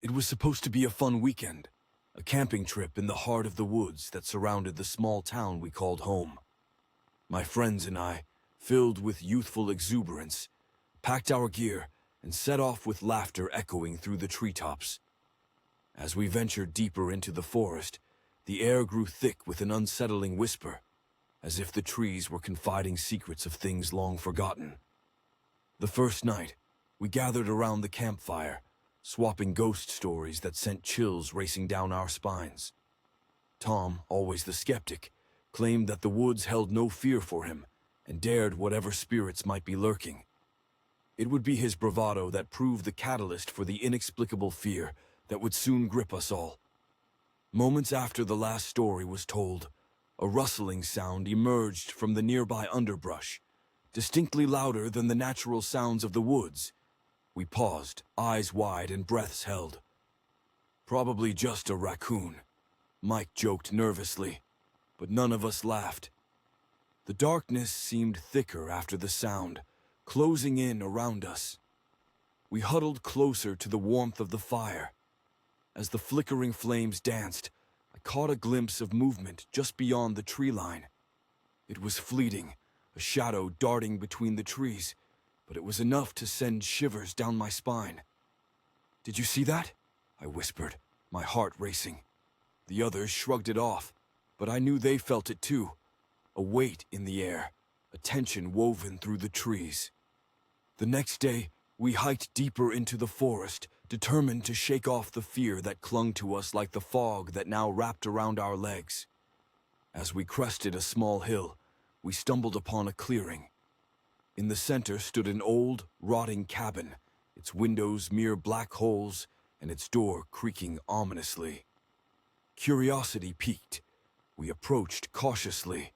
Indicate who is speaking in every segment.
Speaker 1: It was supposed to be a fun weekend, a camping trip in the heart of the woods that surrounded the small town we called home. My friends and I, filled with youthful exuberance, packed our gear and set off with laughter echoing through the treetops. As we ventured deeper into the forest, the air grew thick with an unsettling whisper, as if the trees were confiding secrets of things long forgotten. The first night, we gathered around the campfire, swapping ghost stories that sent chills racing down our spines. Tom, always the skeptic, claimed that the woods held no fear for him and dared whatever spirits might be lurking. It would be his bravado that proved the catalyst for the inexplicable fear that would soon grip us all. Moments after the last story was told, a rustling sound emerged from the nearby underbrush, distinctly louder than the natural sounds of the woods. We paused, eyes wide and breaths held. "Probably just a raccoon," Mike joked nervously, but none of us laughed. The darkness seemed thicker after the sound, closing in around us. We huddled closer to the warmth of the fire. As the flickering flames danced, I caught a glimpse of movement just beyond the tree line. It was fleeting, a shadow darting between the trees, but it was enough to send shivers down my spine. "Did you see that?" I whispered, my heart racing. The others shrugged it off, but I knew they felt it too. A weight in the air, a tension woven through the trees. The next day, we hiked deeper into the forest, determined to shake off the fear that clung to us like the fog that now wrapped around our legs. As we crested a small hill, we stumbled upon a clearing. In the center stood an old, rotting cabin, its windows mere black holes and its door creaking ominously. Curiosity piqued. We approached cautiously.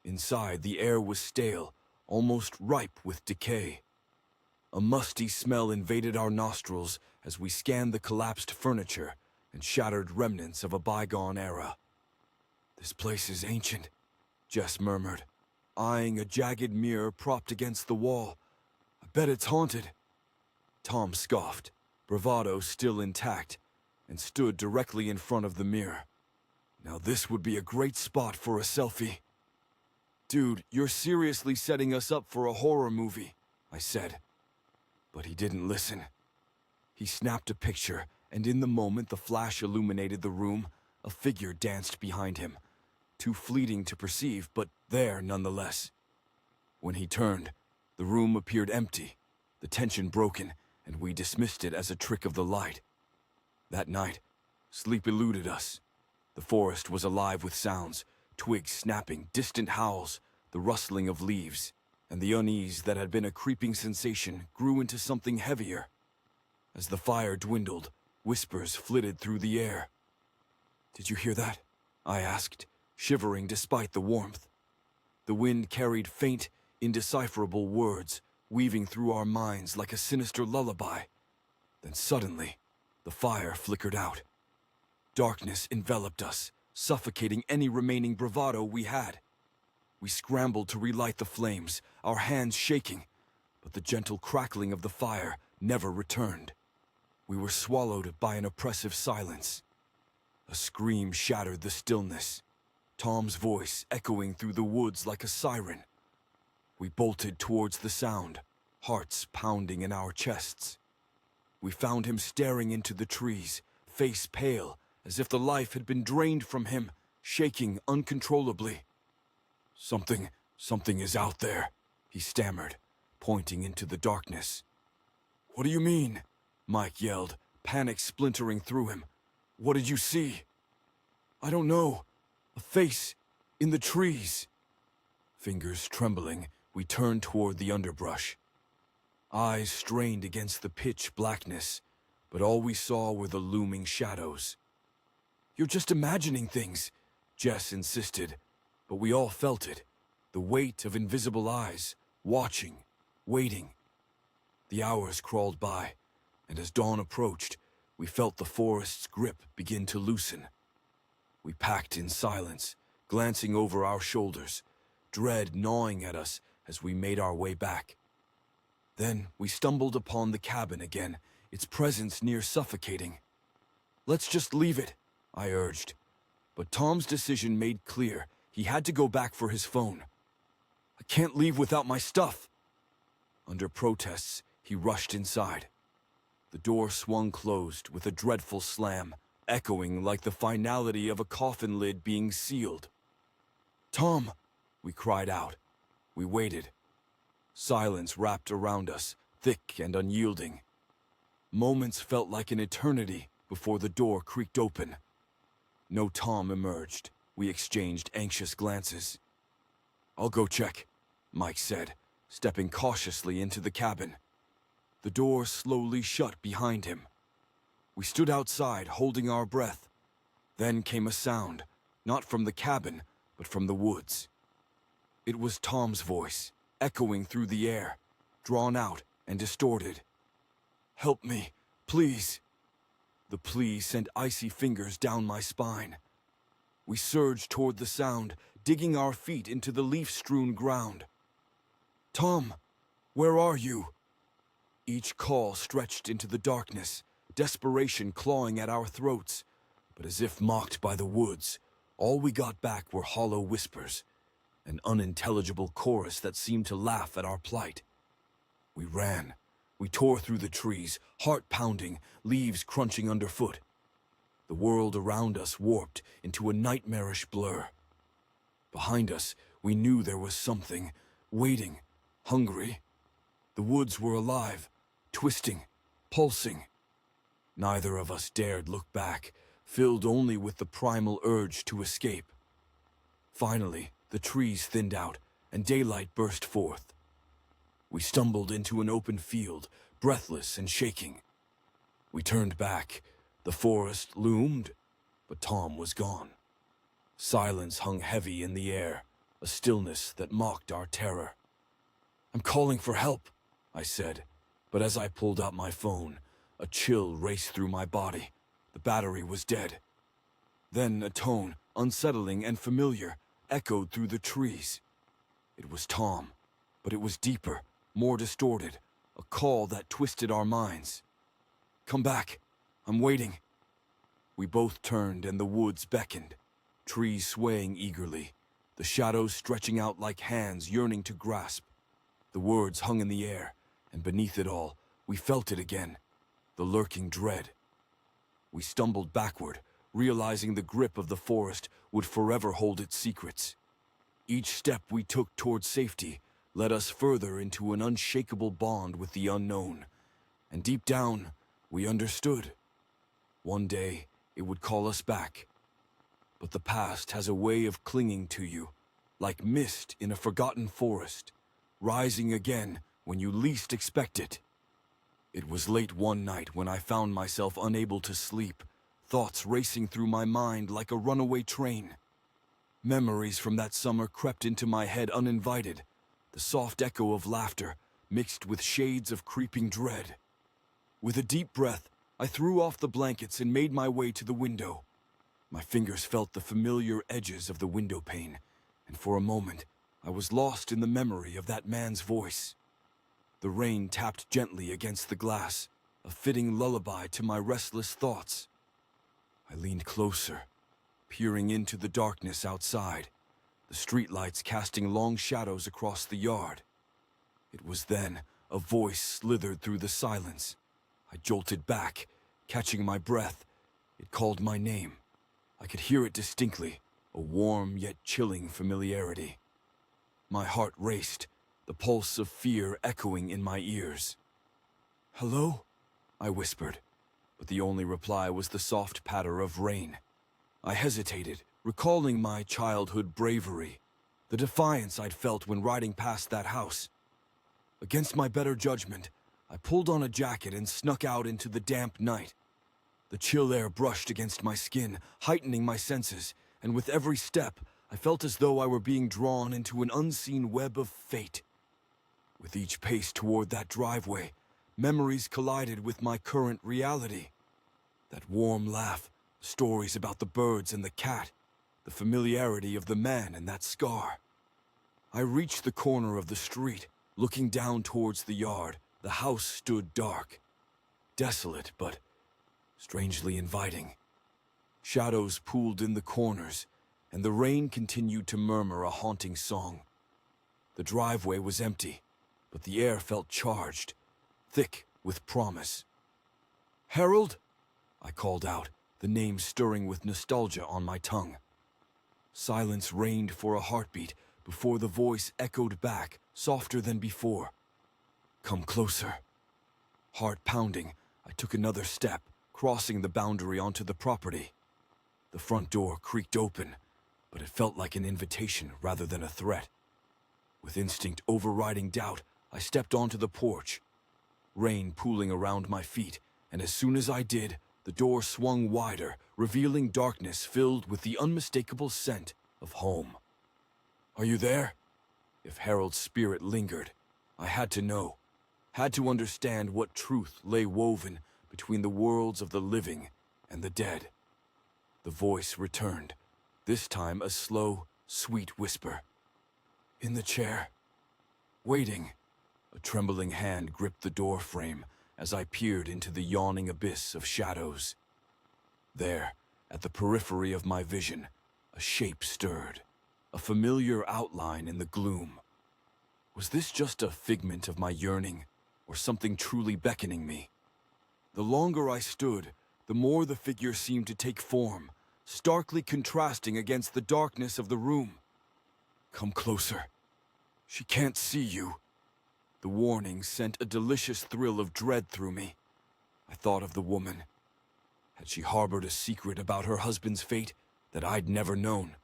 Speaker 1: Inside, the air was stale, almost ripe with decay. A musty smell invaded our nostrils as we scanned the collapsed furniture and shattered remnants of a bygone era. "This place is ancient," Jess murmured, eyeing a jagged mirror propped against the wall. "I bet it's haunted." Tom scoffed, bravado still intact, and stood directly in front of the mirror. "Now this would be a great spot for a selfie." "Dude, you're seriously setting us up for a horror movie," I said. But he didn't listen. He snapped a picture, and in the moment the flash illuminated the room, a figure danced behind him. Too fleeting to perceive, but there nonetheless. When he turned, the room appeared empty, the tension broken, and we dismissed it as a trick of the light. That night, sleep eluded us. The forest was alive with sounds, twigs snapping, distant howls, the rustling of leaves, and the unease that had been a creeping sensation grew into something heavier. As the fire dwindled, whispers flitted through the air. "Did you hear that?" I asked, shivering despite the warmth. The wind carried faint, indecipherable words, weaving through our minds like a sinister lullaby. Then suddenly, the fire flickered out. Darkness enveloped us, suffocating any remaining bravado we had. We scrambled to relight the flames, our hands shaking, but the gentle crackling of the fire never returned. We were swallowed by an oppressive silence. A scream shattered the stillness, Tom's voice echoing through the woods like a siren. We bolted towards the sound, hearts pounding in our chests. We found him staring into the trees, face pale, as if the life had been drained from him, shaking uncontrollably. Something is out there," he stammered, pointing into the darkness. "What do you mean?" Mike yelled, panic splintering through him. "What did you see?" "I don't know. A face in the trees." Fingers trembling, we turned toward the underbrush. Eyes strained against the pitch blackness, but all we saw were the looming shadows. "You're just imagining things," Jess insisted, but we all felt it, the weight of invisible eyes, watching, waiting. The hours crawled by, and as dawn approached, we felt the forest's grip begin to loosen. We packed in silence, glancing over our shoulders, dread gnawing at us as we made our way back. Then we stumbled upon the cabin again, its presence near suffocating. Let's just leave it, I urged. But Tom's decision made clear he had to go back for his phone. I can't leave without my stuff. Under protests, he rushed inside. The door swung closed with a dreadful slam, echoing like the finality of a coffin lid being sealed. "Tom!" we cried out. We waited. Silence wrapped around us, thick and unyielding. Moments felt like an eternity before the door creaked open. No Tom emerged. We exchanged anxious glances. "I'll go check," Mike said, stepping cautiously into the cabin. The door slowly shut behind him. We stood outside, holding our breath. Then came a sound, not from the cabin, but from the woods. It was Tom's voice, echoing through the air, drawn out and distorted. "Help me, please." The plea sent icy fingers down my spine. We surged toward the sound, digging our feet into the leaf-strewn ground. "Tom, where are you?" Each call stretched into the darkness, desperation clawing at our throats. But as if mocked by the woods, all we got back were hollow whispers, an unintelligible chorus that seemed to laugh at our plight. We ran. We tore through the trees, heart pounding, leaves crunching underfoot. The world around us warped into a nightmarish blur. Behind us, we knew there was something, waiting, hungry. The woods were alive, twisting, pulsing. Neither of us dared look back, filled only with the primal urge to escape. Finally, the trees thinned out, and daylight burst forth. We stumbled into an open field, breathless and shaking. We turned back. The forest loomed, but Tom was gone. Silence hung heavy in the air, a stillness that mocked our terror. "I'm calling for help," I said, but as I pulled out my phone, a chill raced through my body. The battery was dead. Then a tone, unsettling and familiar, echoed through the trees. It was Tom, but it was deeper, more distorted, a call that twisted our minds. "Come back. I'm waiting." We both turned and the woods beckoned, trees swaying eagerly, the shadows stretching out like hands yearning to grasp. The words hung in the air, and beneath it all, we felt it again, the lurking dread. We stumbled backward, realizing the grip of the forest would forever hold its secrets. Each step we took toward safety led us further into an unshakable bond with the unknown. And deep down, we understood. One day, it would call us back. But the past has a way of clinging to you, like mist in a forgotten forest, rising again when you least expect it. It was late one night when I found myself unable to sleep, thoughts racing through my mind like a runaway train. Memories from that summer crept into my head uninvited, the soft echo of laughter mixed with shades of creeping dread. With a deep breath, I threw off the blankets and made my way to the window. My fingers felt the familiar edges of the window pane, and for a moment, I was lost in the memory of that man's voice. The rain tapped gently against the glass, a fitting lullaby to my restless thoughts. I leaned closer, peering into the darkness outside, the streetlights casting long shadows across the yard. It was then a voice slithered through the silence. I jolted back, catching my breath. It called my name. I could hear it distinctly, a warm yet chilling familiarity. My heart raced, the pulse of fear echoing in my ears. "Hello?" I whispered, but the only reply was the soft patter of rain. I hesitated, recalling my childhood bravery, the defiance I'd felt when riding past that house. Against my better judgment, I pulled on a jacket and snuck out into the damp night. The chill air brushed against my skin, heightening my senses, and with every step, I felt as though I were being drawn into an unseen web of fate. With each pace toward that driveway, memories collided with my current reality. That warm laugh, stories about the birds and the cat, the familiarity of the man and that scar. I reached the corner of the street, looking down towards the yard. The house stood dark, desolate, but strangely inviting. Shadows pooled in the corners, and the rain continued to murmur a haunting song. The driveway was empty, but the air felt charged, thick with promise. "Harold?" I called out, the name stirring with nostalgia on my tongue. Silence reigned for a heartbeat before the voice echoed back, softer than before. "Come closer." Heart pounding, I took another step, crossing the boundary onto the property. The front door creaked open, but it felt like an invitation rather than a threat. With instinct overriding doubt, I stepped onto the porch. Rain pooling around my feet, and as soon as I did, the door swung wider, revealing darkness filled with the unmistakable scent of home. "Are you there?" If Harold's spirit lingered, I had to know, had to understand what truth lay woven between the worlds of the living and the dead. The voice returned, this time a slow, sweet whisper. "In the chair, waiting." A trembling hand gripped the door frame as I peered into the yawning abyss of shadows. There, at the periphery of my vision, a shape stirred, a familiar outline in the gloom. Was this just a figment of my yearning, or something truly beckoning me? The longer I stood, the more the figure seemed to take form, starkly contrasting against the darkness of the room. "Come closer. She can't see you." The warning sent a delicious thrill of dread through me. I thought of the woman. Had she harbored a secret about her husband's fate that I'd never known?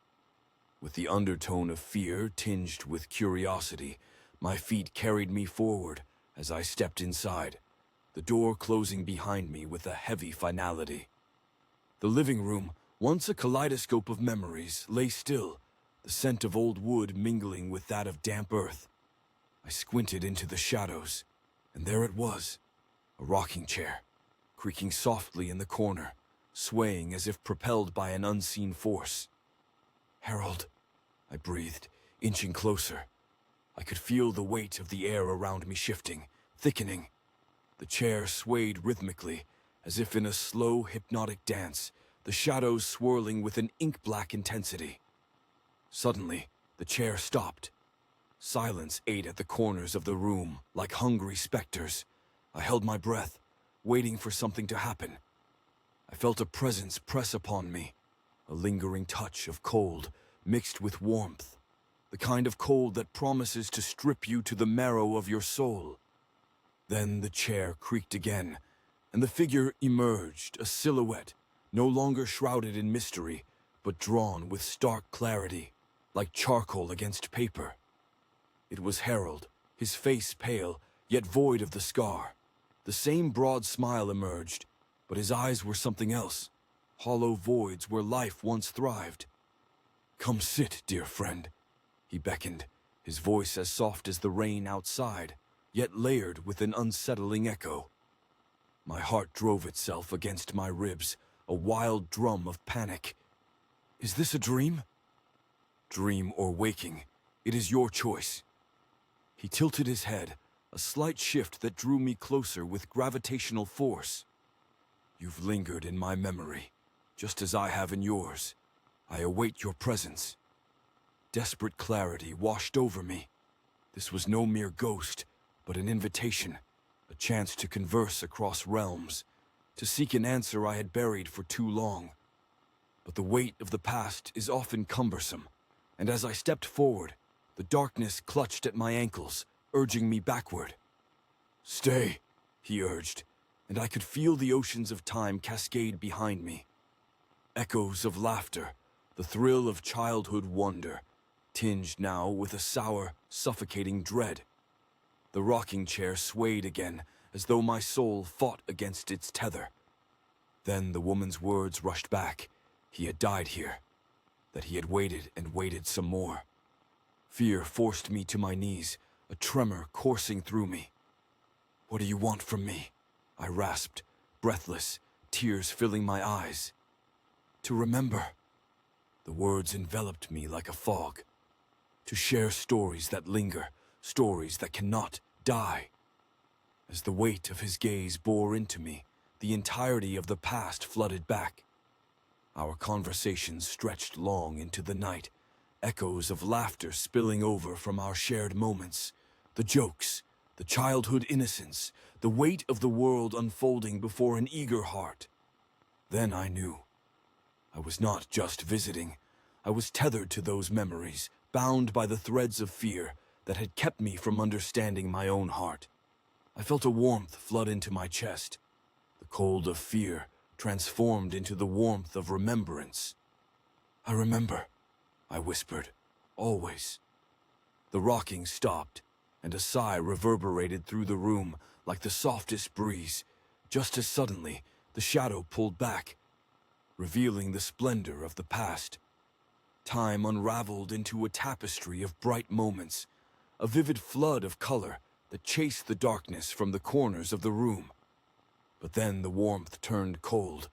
Speaker 1: With the undertone of fear tinged with curiosity, my feet carried me forward as I stepped inside, the door closing behind me with a heavy finality. The living room, once a kaleidoscope of memories, lay still, the scent of old wood mingling with that of damp earth. I squinted into the shadows, and there it was, a rocking chair, creaking softly in the corner, swaying as if propelled by an unseen force. "Harold," I breathed, inching closer. I could feel the weight of the air around me shifting, thickening. The chair swayed rhythmically, as if in a slow, hypnotic dance, the shadows swirling with an ink-black intensity. Suddenly, the chair stopped. Silence ate at the corners of the room, like hungry specters. I held my breath, waiting for something to happen. I felt a presence press upon me, a lingering touch of cold mixed with warmth, the kind of cold that promises to strip you to the marrow of your soul. Then the chair creaked again, and the figure emerged, a silhouette, no longer shrouded in mystery, but drawn with stark clarity, like charcoal against paper. It was Harold, his face pale, yet void of the scar. The same broad smile emerged, but his eyes were something else, hollow voids where life once thrived. "Come sit, dear friend," he beckoned, his voice as soft as the rain outside, yet layered with an unsettling echo. My heart drove itself against my ribs, a wild drum of panic. "Is this a dream?" "Dream or waking, it is your choice." He tilted his head, a slight shift that drew me closer with gravitational force. "You've lingered in my memory, just as I have in yours. I await your presence." Desperate clarity washed over me. This was no mere ghost, but an invitation, a chance to converse across realms, to seek an answer I had buried for too long. But the weight of the past is often cumbersome, and as I stepped forward, the darkness clutched at my ankles, urging me backward. "Stay," he urged, and I could feel the oceans of time cascade behind me. Echoes of laughter, the thrill of childhood wonder, tinged now with a sour, suffocating dread. The rocking chair swayed again, as though my soul fought against its tether. Then the woman's words rushed back. He had died here, that he had waited and waited some more. Fear forced me to my knees, a tremor coursing through me. "What do you want from me?" I rasped, breathless, tears filling my eyes. "To remember." The words enveloped me like a fog. "To share stories that linger, stories that cannot die." As the weight of his gaze bore into me, the entirety of the past flooded back. Our conversations stretched long into the night, echoes of laughter spilling over from our shared moments, the jokes, the childhood innocence, the weight of the world unfolding before an eager heart. Then I knew. I was not just visiting. I was tethered to those memories, bound by the threads of fear that had kept me from understanding my own heart. I felt a warmth flood into my chest, the cold of fear transformed into the warmth of remembrance. "I remember," I whispered, "always." The rocking stopped, and a sigh reverberated through the room like the softest breeze. Just as suddenly, the shadow pulled back, revealing the splendor of the past. Time unraveled into a tapestry of bright moments, a vivid flood of color that chased the darkness from the corners of the room. But then the warmth turned cold.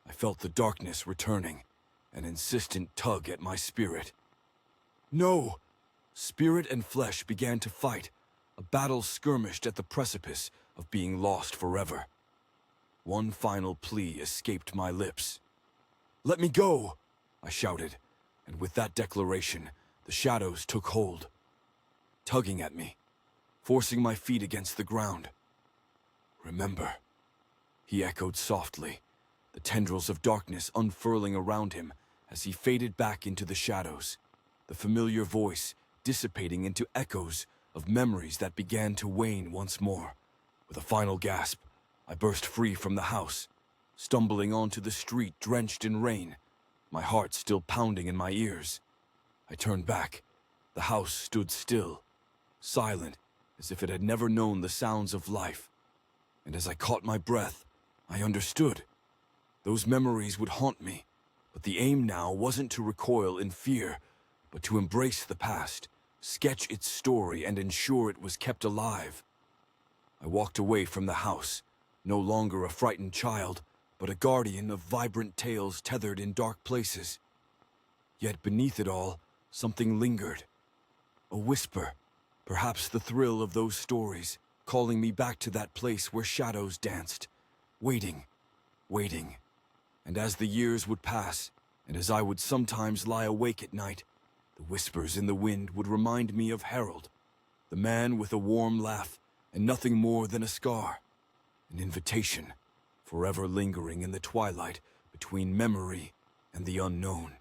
Speaker 1: I felt the darkness returning, an insistent tug at my spirit. No! Spirit and flesh began to fight, a battle skirmished at the precipice of being lost forever. One final plea escaped my lips. "Let me go!" I shouted, and with that declaration, the shadows took hold, tugging at me, forcing my feet against the ground. "Remember," he echoed softly, the tendrils of darkness unfurling around him as he faded back into the shadows, the familiar voice dissipating into echoes of memories that began to wane once more. With a final gasp, I burst free from the house, stumbling onto the street drenched in rain, my heart still pounding in my ears. I turned back. The house stood still, silent, as if it had never known the sounds of life. And as I caught my breath, I understood. Those memories would haunt me, but the aim now wasn't to recoil in fear, but to embrace the past, sketch its story, and ensure it was kept alive. I walked away from the house, no longer a frightened child, but a guardian of vibrant tales tethered in dark places. Yet beneath it all, something lingered. A whisper, perhaps the thrill of those stories, calling me back to that place where shadows danced, waiting, waiting. And as the years would pass, and as I would sometimes lie awake at night, the whispers in the wind would remind me of Harold, the man with a warm laugh and nothing more than a scar, an invitation, forever lingering in the twilight between memory and the unknown.